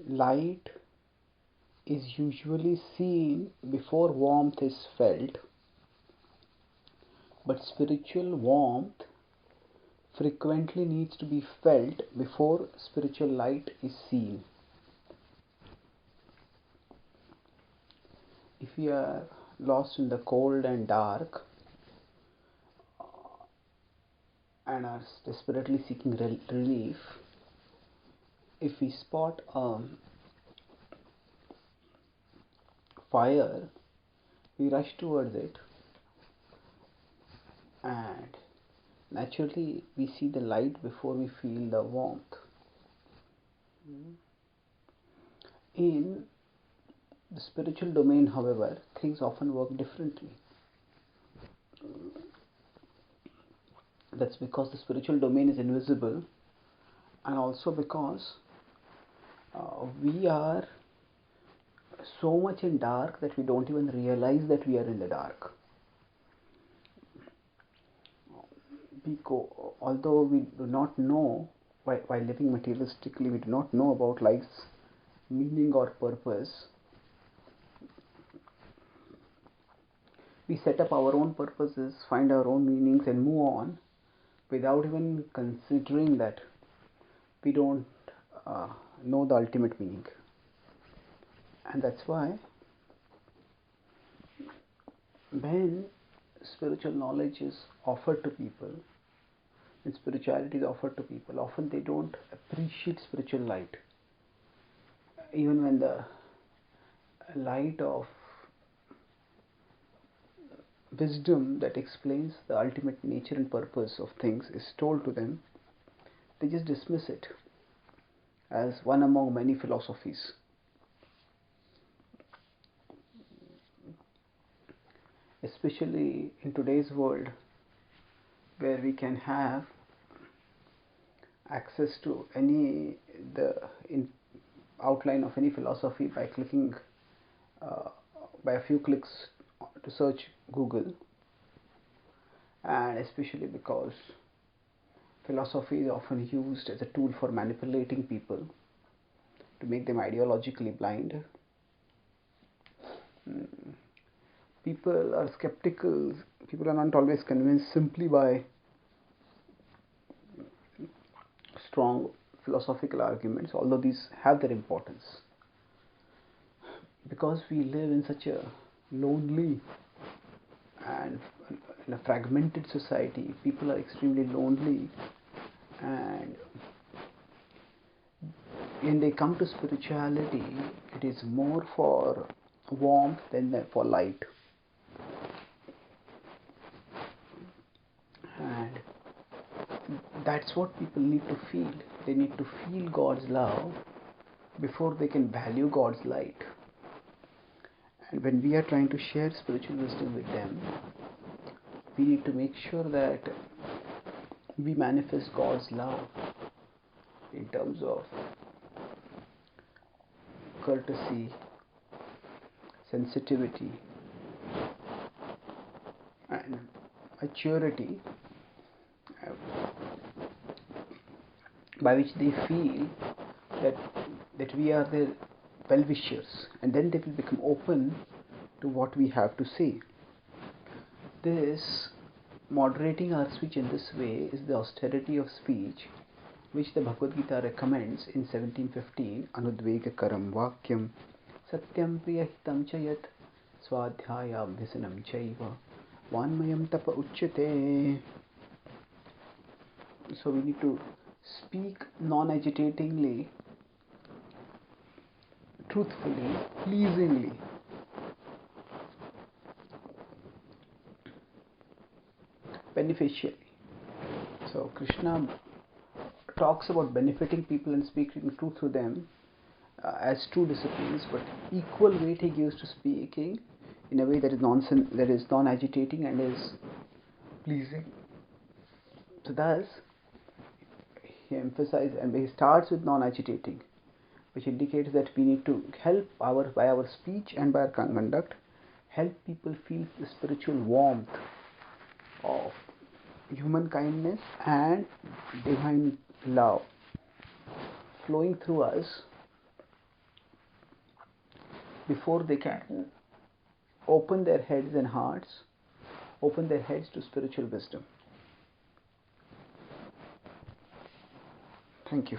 Light is usually seen before warmth is felt, but spiritual warmth frequently needs to be felt before spiritual light is seen. If we are lost in the cold and dark and are desperately seeking relief, if we spot a fire, we rush towards it, and naturally we see the light before we feel the warmth. In the spiritual domain, however, things often work differently. That's because the spiritual domain is invisible, and also because we are so much in dark that we don't even realize that we are in the dark. Although we do not know, while living materialistically, we do not know about life's meaning or purpose. We set up our own purposes, find our own meanings, and move on without even considering that we don't know the ultimate meaning. And that's why when spiritual knowledge is offered to people, when spirituality is offered to people, often they don't appreciate spiritual light. Even when the light of wisdom that explains the ultimate nature and purpose of things is told to them, they just dismiss it as one among many philosophies. Especially in today's world, where we can have access to the outline of any philosophy by clicking by a few clicks to search Google, and especially because philosophy is often used as a tool for manipulating people to make them ideologically blind. People are skeptical, people are not always convinced simply by strong philosophical arguments, although these have their importance. Because we live in such a lonely and in a fragmented society, people are extremely lonely, and when they come to spirituality, it is more for warmth than for light. And that's what people need to feel. They need to feel God's love before they can value God's light. And when we are trying to share spiritual wisdom with them, we need to make sure that we manifest God's love in terms of courtesy, sensitivity, and maturity, by which they feel that we are their well-wishers, and then they will become open to what we have to say. This moderating our speech in this way is the austerity of speech which the Bhagavad Gita recommends in 17:15. Anudvegakaram vakyam satyam priyahitam cha yat swadhyayam vyasanam chaiva vanmayam tapa uchyate. So we need to speak non-agitatingly, truthfully, pleasingly. Beneficially. So Krishna talks about benefiting people and speaking truth to them as two disciplines, but equal weight he gives to speaking in a way that is non-agitating and is pleasing. So thus he emphasizes, and he starts with non-agitating, which indicates that we need to help by our speech and by our conduct, help people feel the spiritual warmth of human kindness and divine love flowing through us before they can open their heads and hearts, open their heads to spiritual wisdom. Thank you.